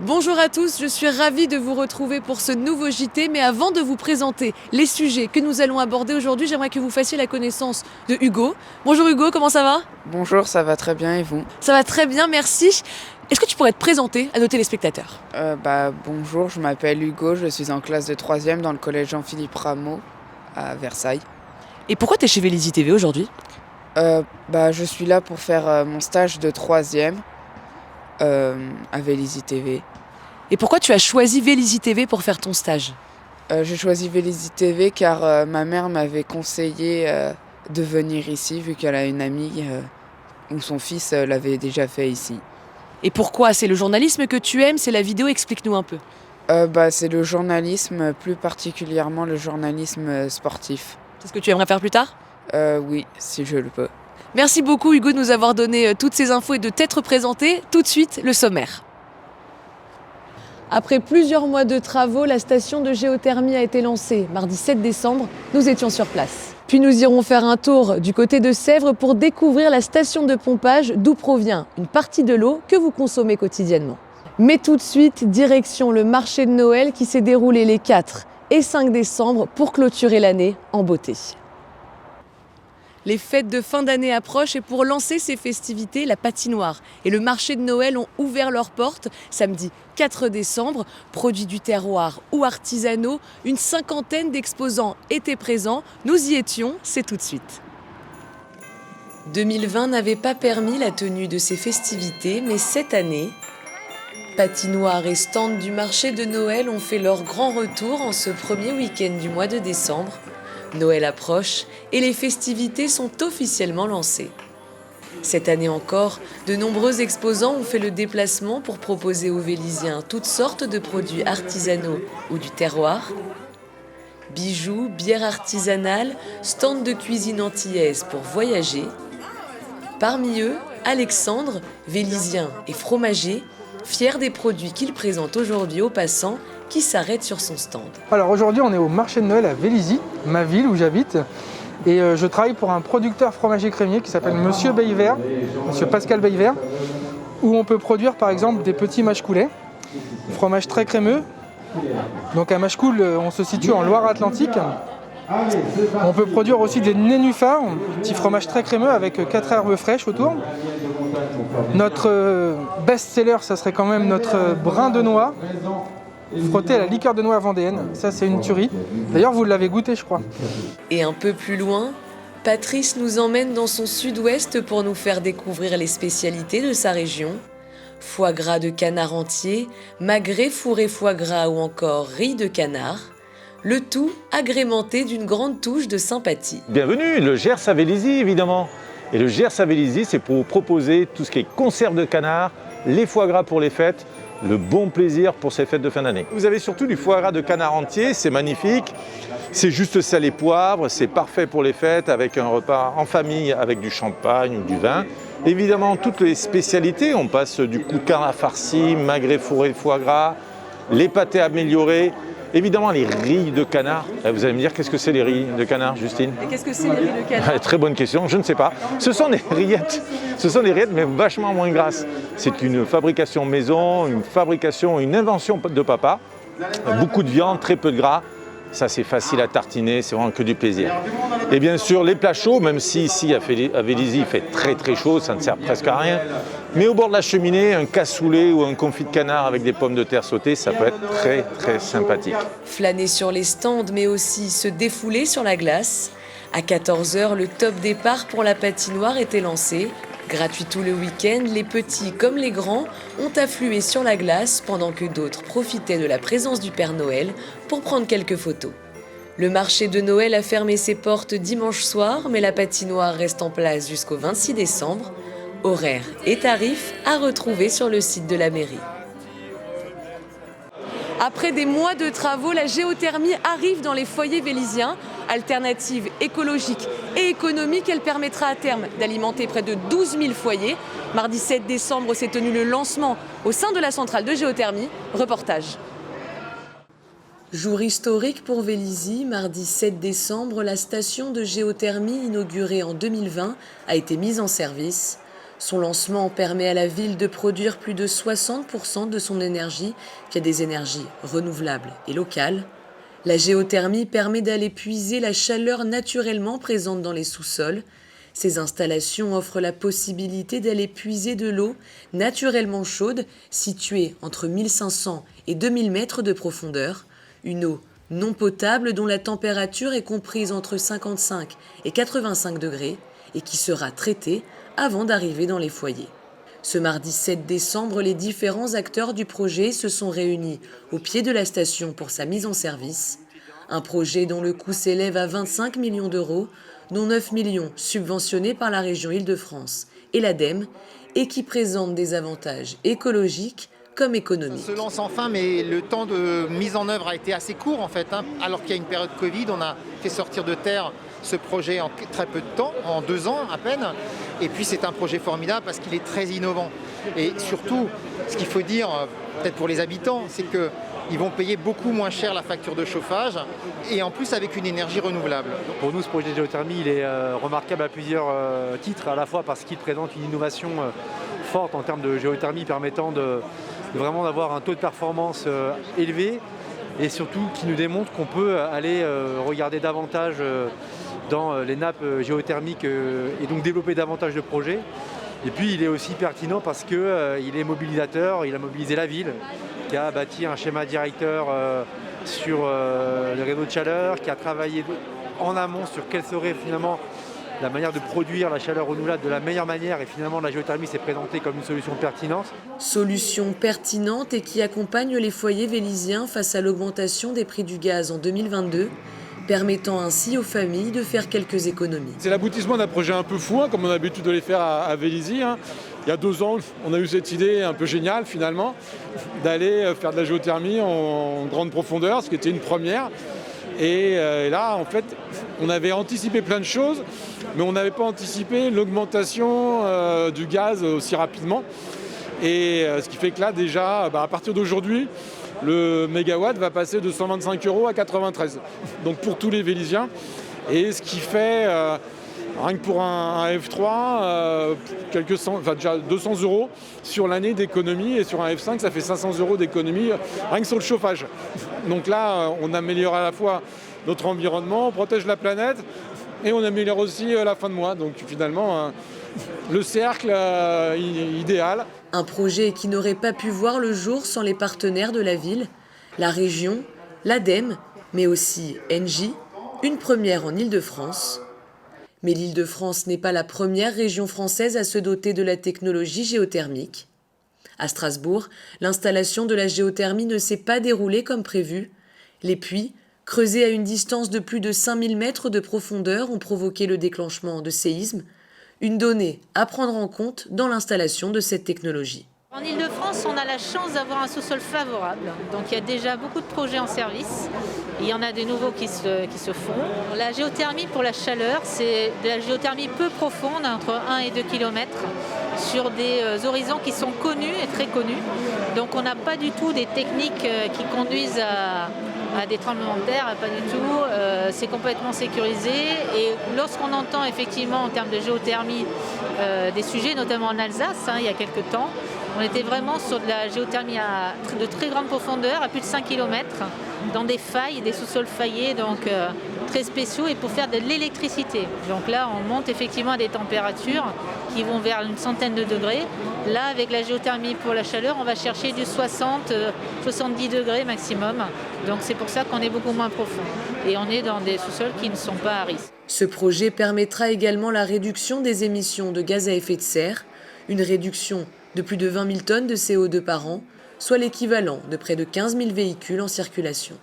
Bonjour à tous, je suis ravie de vous retrouver pour ce nouveau JT. Mais avant de vous présenter les sujets que nous allons aborder aujourd'hui, j'aimerais que vous fassiez la connaissance de Hugo. Bonjour Hugo, comment ça va? Bonjour, ça va très bien et vous? Ça va très bien, merci. Est-ce que tu pourrais te présenter à nos téléspectateurs? Bonjour, je m'appelle Hugo, je suis en classe de 3e dans le collège Jean-Philippe Rameau à Versailles. Et pourquoi tu es chez Vélizy TV aujourd'hui? Je suis là pour faire mon stage de 3e à Vélizy TV. Et pourquoi tu as choisi Vélizy TV pour faire ton stage? J'ai choisi Vélizy TV car ma mère m'avait conseillé de venir ici vu qu'elle a une amie où son fils l'avait déjà fait ici. Et pourquoi? C'est le journalisme que tu aimes? C'est la vidéo? Explique-nous un peu. C'est le journalisme, plus particulièrement le journalisme sportif. C'est ce que tu aimerais faire plus tard? Oui, si je le peux. Merci beaucoup Hugo de nous avoir donné toutes ces infos et de t'être présenté. Tout de suite, le sommaire. Après plusieurs mois de travaux, la station de géothermie a été lancée. Mardi 7 décembre, nous étions sur place. Puis nous irons faire un tour du côté de Sèvres pour découvrir la station de pompage d'où provient une partie de l'eau que vous consommez quotidiennement. Mais tout de suite, direction le marché de Noël qui s'est déroulé les 4 et 5 décembre pour clôturer l'année en beauté. Les fêtes de fin d'année approchent et pour lancer ces festivités, la patinoire et le marché de Noël ont ouvert leurs portes samedi 4 décembre. Produits du terroir ou artisanaux, une cinquantaine d'exposants étaient présents. Nous y étions, c'est tout de suite. 2020 n'avait pas permis la tenue de ces festivités, mais cette année, patinoire et stand du marché de Noël ont fait leur grand retour en ce premier week-end du mois de décembre. Noël approche et les festivités sont officiellement lancées. Cette année encore, de nombreux exposants ont fait le déplacement pour proposer aux Véliziens toutes sortes de produits artisanaux ou du terroir. Bijoux, bières artisanales, stands de cuisine antillaise pour voyager. Parmi eux, Alexandre, Vélizien et fromager, fier des produits qu'il présente aujourd'hui aux passants qui s'arrêtent sur son stand. Alors aujourd'hui on est au marché de Noël à Vélizy, ma ville où j'habite, et je travaille pour un producteur fromager crémier qui s'appelle Monsieur Bayvert, Monsieur Pascal Bayvert, où on peut produire par exemple des petits mâche-coulets, fromage très crémeux. Donc à Machecoul, on se situe en Loire-Atlantique. On peut produire aussi des nénuphars, petit fromage très crémeux avec 4 herbes fraîches autour. Notre best-seller, ça serait quand même notre brin de noix, frotté à la liqueur de noix vendéenne. Ça, c'est une tuerie. D'ailleurs, vous l'avez goûté, je crois. Et un peu plus loin, Patrice nous emmène dans son sud-ouest pour nous faire découvrir les spécialités de sa région. Foie gras de canard entier, magret fourré foie gras ou encore riz de canard. Le tout agrémenté d'une grande touche de sympathie. Bienvenue, le Gers à Vélizy évidemment. Et le Gers à Vélizy, c'est pour vous proposer tout ce qui est conserve de canard, les foie gras pour les fêtes, le bon plaisir pour ces fêtes de fin d'année. Vous avez surtout du foie gras de canard entier, c'est magnifique. C'est juste sel et poivre, c'est parfait pour les fêtes avec un repas en famille avec du champagne ou du vin. Évidemment, toutes les spécialités, on passe du cou de canard farci, magret fourré foie gras, les pâtés améliorés. Évidemment, les rilles de canard. Vous allez me dire, qu'est-ce que c'est les rilles de canard, Justine? Et qu'est-ce que c'est les rilles de canard? Très bonne question, je ne sais pas. Ce sont des rillettes, mais vachement moins grasses. C'est une fabrication maison, une invention de papa. Beaucoup de viande, très peu de gras. Ça, c'est facile à tartiner, c'est vraiment que du plaisir. Et bien sûr, les plats chauds, même si ici, à Vélizy, il fait très très chaud, ça ne sert presque à rien. Mais au bord de la cheminée, un cassoulet ou un confit de canard avec des pommes de terre sautées, ça peut être très très sympathique. Flâner sur les stands, mais aussi se défouler sur la glace. À 14h, le top départ pour la patinoire était lancé. Gratuit tout le week-end, les petits comme les grands ont afflué sur la glace pendant que d'autres profitaient de la présence du Père Noël pour prendre quelques photos. Le marché de Noël a fermé ses portes dimanche soir, mais la patinoire reste en place jusqu'au 26 décembre. Horaires et tarifs à retrouver sur le site de la mairie. Après des mois de travaux, la géothermie arrive dans les foyers véliziens. Alternative écologique et économique, elle permettra à terme d'alimenter près de 12 000 foyers. Mardi 7 décembre s'est tenu le lancement au sein de la centrale de géothermie. Reportage. Jour historique pour Vélizy, mardi 7 décembre, la station de géothermie inaugurée en 2020 a été mise en service. Son lancement permet à la ville de produire plus de 60% de son énergie via des énergies renouvelables et locales. La géothermie permet d'aller puiser la chaleur naturellement présente dans les sous-sols. Ces installations offrent la possibilité d'aller puiser de l'eau naturellement chaude située entre 1500 et 2000 mètres de profondeur. Une eau non potable dont la température est comprise entre 55 et 85 degrés et qui sera traitée avant d'arriver dans les foyers. Ce mardi 7 décembre, les différents acteurs du projet se sont réunis au pied de la station pour sa mise en service. Un projet dont le coût s'élève à 25 millions d'euros, dont 9 millions subventionnés par la région Île-de-France et l'ADEME, et qui présente des avantages écologiques comme économiques. Ça se lance enfin, mais le temps de mise en œuvre a été assez court en fait. Alors qu'il y a une période Covid, on a fait sortir de terre ce projet en très peu de temps, en 2 ans à peine. Et puis c'est un projet formidable parce qu'il est très innovant. Et surtout, ce qu'il faut dire, peut-être pour les habitants, c'est qu'ils vont payer beaucoup moins cher la facture de chauffage et en plus avec une énergie renouvelable. Pour nous, ce projet de géothermie, il est remarquable à plusieurs titres, à la fois parce qu'il présente une innovation forte en termes de géothermie permettant de vraiment d'avoir un taux de performance élevé et surtout qui nous démontre qu'on peut aller regarder davantage dans les nappes géothermiques et donc développer davantage de projets. Et puis il est aussi pertinent parce qu'il est mobilisateur, il a mobilisé la ville, qui a bâti un schéma directeur sur les réseaux de chaleur, qui a travaillé en amont sur quelle serait finalement la manière de produire la chaleur renouvelable de la meilleure manière et finalement la géothermie s'est présentée comme une solution pertinente. Solution pertinente et qui accompagne les foyers vélysiens face à l'augmentation des prix du gaz en 2022, permettant ainsi aux familles de faire quelques économies. C'est l'aboutissement d'un projet un peu fou, comme on a l'habitude de les faire à Vélizy. Il y a 2 ans, on a eu cette idée un peu géniale finalement, d'aller faire de la géothermie en grande profondeur, ce qui était une première. Et là, en fait, on avait anticipé plein de choses, mais on n'avait pas anticipé l'augmentation du gaz aussi rapidement. Et ce qui fait que là, déjà, à partir d'aujourd'hui, le mégawatt va passer de 125 € à 93. Donc pour tous les Vélysiens. Et ce qui fait, rien que pour un F3, déjà 200 € sur l'année d'économie. Et sur un F5, ça fait 500 € d'économie, rien que sur le chauffage. Donc là, on améliore à la fois notre environnement, on protège la planète et on améliore aussi la fin de mois. Donc finalement, le cercle idéal. Un projet qui n'aurait pas pu voir le jour sans les partenaires de la ville, la région, l'ADEME, mais aussi Engie, une première en Île-de-France. Mais l'Île-de-France n'est pas la première région française à se doter de la technologie géothermique. À Strasbourg, l'installation de la géothermie ne s'est pas déroulée comme prévu. Les puits, creusés à une distance de plus de 5000 mètres de profondeur, ont provoqué le déclenchement de séismes. Une donnée à prendre en compte dans l'installation de cette technologie. En Île-de-France, on a la chance d'avoir un sous-sol favorable. Donc il y a déjà beaucoup de projets en service. Il y en a de nouveaux qui se font. La géothermie pour la chaleur, c'est de la géothermie peu profonde, entre 1 et 2 km, sur des horizons qui sont connus et très connus. Donc on n'a pas du tout des techniques qui conduisent à des tremblements de terre, pas du tout. C'est complètement sécurisé. Et lorsqu'on entend effectivement en termes de géothermie des sujets, notamment en Alsace, il y a quelques temps, on était vraiment sur de la géothermie de très grande profondeur, à plus de 5 km, dans des failles, des sous-sols faillés, donc très spéciaux, et pour faire de l'électricité. Donc là, on monte effectivement à des températures qui vont vers une centaine de degrés. Là, avec la géothermie pour la chaleur, on va chercher du 60-70 degrés maximum. Donc c'est pour ça qu'on est beaucoup moins profond. Et on est dans des sous-sols qui ne sont pas à risque. Ce projet permettra également la réduction des émissions de gaz à effet de serre, une réduction de plus de 20 000 tonnes de CO2 par an, soit l'équivalent de près de 15 000 véhicules en circulation.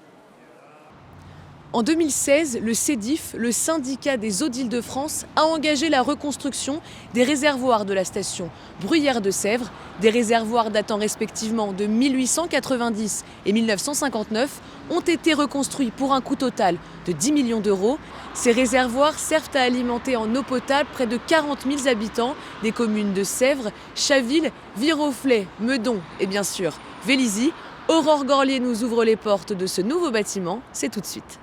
En 2016, le CEDIF, le syndicat des eaux d'Île-de-France, a engagé la reconstruction des réservoirs de la station Bruyères de Sèvres, des réservoirs datant respectivement de 1890 et 1959, ont été reconstruits pour un coût total de 10 millions d'euros. Ces réservoirs servent à alimenter en eau potable près de 40 000 habitants des communes de Sèvres, Chaville, Viroflay, Meudon et bien sûr Vélizy. Aurore Gorlier nous ouvre les portes de ce nouveau bâtiment, c'est tout de suite.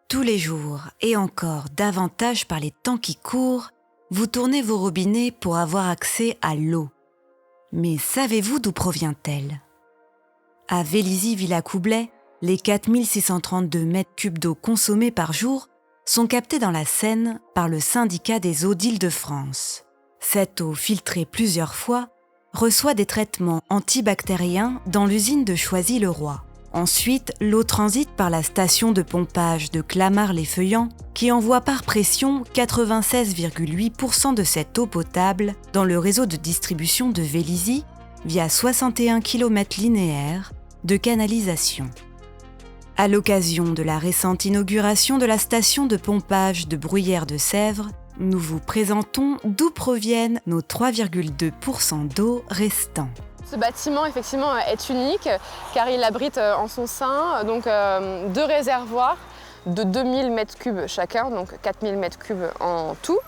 Tous les jours et encore davantage par les temps qui courent, vous tournez vos robinets pour avoir accès à l'eau. Mais savez-vous d'où provient-elle ? À Vélizy-Villacoublay, les 4632 mètres cubes d'eau consommés par jour sont captés dans la Seine par le syndicat des eaux d'Île-de-France. Cette eau, filtrée plusieurs fois, reçoit des traitements antibactériens dans l'usine de Choisy-le-Roi. Ensuite, l'eau transite par la station de pompage de Clamart-les-Feuillants qui envoie par pression 96,8% de cette eau potable dans le réseau de distribution de Vélizy via 61 km linéaires de canalisation. À l'occasion de la récente inauguration de la station de pompage de Bruyères-de-Sèvres, nous vous présentons d'où proviennent nos 3,2% d'eau restants. Ce bâtiment effectivement est unique car il abrite en son sein deux réservoirs de 2000 m3 chacun, donc 4000 m3 en tout,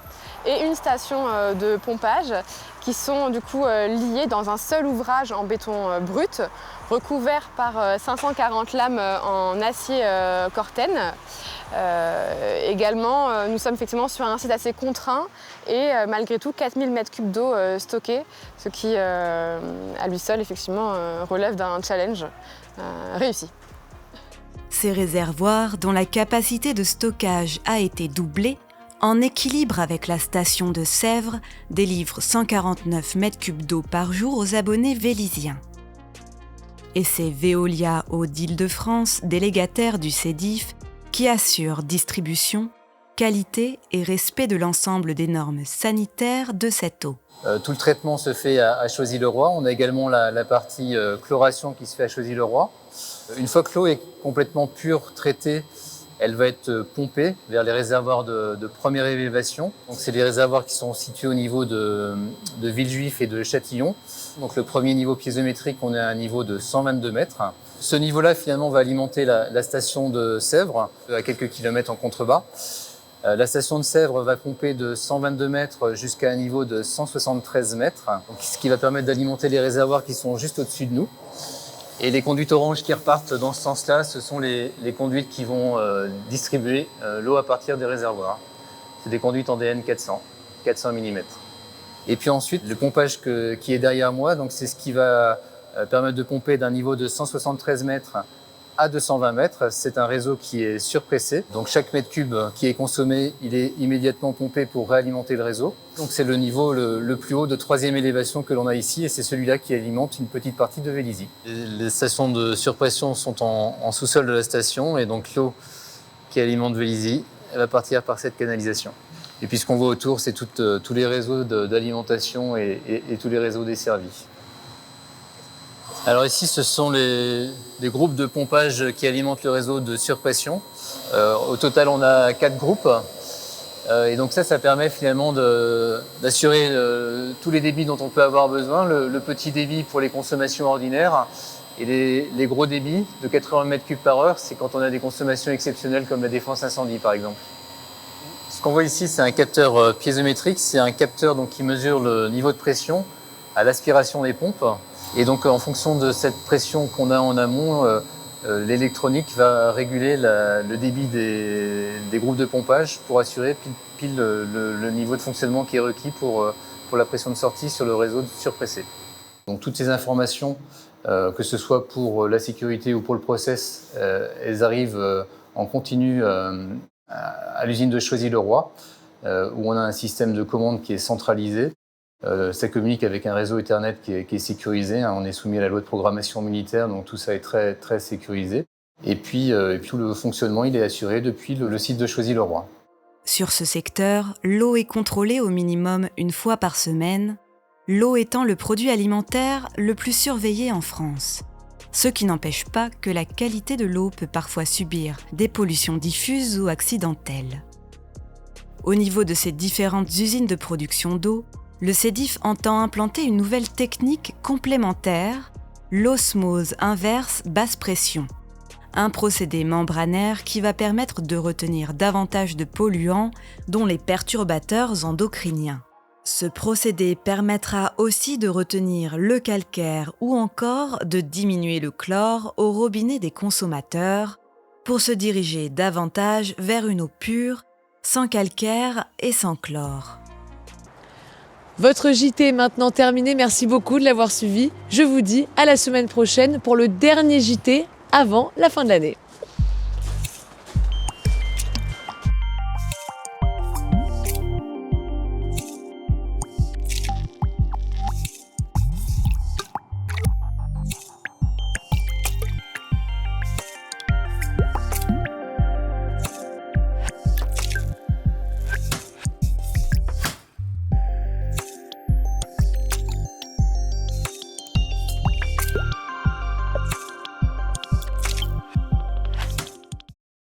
et une station de pompage qui sont du coup liées dans un seul ouvrage en béton brut, recouvert par 540 lames en acier Corten. Également, nous sommes effectivement sur un site assez contraint et malgré tout 4000 m3 d'eau stockée, ce qui à lui seul effectivement relève d'un challenge réussi. Ces réservoirs, dont la capacité de stockage a été doublée, en équilibre avec la station de Sèvres, délivrent 149 m3 d'eau par jour aux abonnés vélysiens. Et c'est Veolia Eau d'Île-de-France, délégataire du CEDIF, qui assure distribution, qualité et respect de l'ensemble des normes sanitaires de cette eau. Tout le traitement se fait à Choisy-le-Roi. On a également la partie chloration qui se fait à Choisy-le-Roi. Une fois que l'eau est complètement pure, traitée, elle va être pompée vers les réservoirs de première élévation. Donc, c'est les réservoirs qui sont situés au niveau de Villejuif et de Châtillon. Donc, le premier niveau piézométrique, on est à un niveau de 122 mètres. Ce niveau-là, finalement, va alimenter la station de Sèvres, à quelques kilomètres en contrebas. La station de Sèvres va pomper de 122 mètres jusqu'à un niveau de 173 mètres, donc, ce qui va permettre d'alimenter les réservoirs qui sont juste au-dessus de nous. Et les conduites oranges qui repartent dans ce sens-là, ce sont les conduites qui vont distribuer l'eau à partir des réservoirs. C'est des conduites en DN 400 mm. Et puis ensuite, le pompage qui est derrière moi, donc c'est ce qui va permettre de pomper d'un niveau de 173 mètres à 220 mètres. C'est un réseau qui est surpressé. Donc chaque mètre cube qui est consommé, il est immédiatement pompé pour réalimenter le réseau. Donc c'est le niveau le plus haut de 3e élévation que l'on a ici et c'est celui-là qui alimente une petite partie de Vélizy. Les stations de surpression sont en sous-sol de la station et donc l'eau qui alimente Vélizy, elle va partir par cette canalisation. Et puis ce qu'on voit autour, c'est tous les réseaux d'alimentation et tous les réseaux desservis. Alors ici, ce sont les groupes de pompage qui alimentent le réseau de surpression. Au total, on a 4 groupes. Et donc ça permet finalement d'assurer tous les débits dont on peut avoir besoin. Le petit débit pour les consommations ordinaires et les gros débits de 80 m3 par heure, c'est quand on a des consommations exceptionnelles comme la défense incendie par exemple. Ce qu'on voit ici, c'est un capteur piézométrique. C'est un capteur donc, qui mesure le niveau de pression à l'aspiration des pompes. Et donc, en fonction de cette pression qu'on a en amont, l'électronique va réguler le débit des groupes de pompage pour assurer pile le niveau de fonctionnement qui est requis pour la pression de sortie sur le réseau surpressé. Donc, toutes ces informations, que ce soit pour la sécurité ou pour le process, elles arrivent en continu à l'usine de Choisy-le-Roi, où on a un système de commande qui est centralisé. Ça communique avec un réseau Ethernet qui est sécurisé. On est soumis à la loi de programmation militaire, donc tout ça est très, très sécurisé. Et puis tout le fonctionnement, il est assuré depuis le site de Choisy-le-Roi. Sur ce secteur, l'eau est contrôlée au minimum une fois par semaine, l'eau étant le produit alimentaire le plus surveillé en France. Ce qui n'empêche pas que la qualité de l'eau peut parfois subir des pollutions diffuses ou accidentelles. Au niveau de ces différentes usines de production d'eau, le CEDIF entend implanter une nouvelle technique complémentaire, l'osmose inverse basse pression. Un procédé membranaire qui va permettre de retenir davantage de polluants, dont les perturbateurs endocriniens. Ce procédé permettra aussi de retenir le calcaire ou encore de diminuer le chlore au robinet des consommateurs pour se diriger davantage vers une eau pure, sans calcaire et sans chlore. Votre JT est maintenant terminé, merci beaucoup de l'avoir suivi. Je vous dis à la semaine prochaine pour le dernier JT avant la fin de l'année.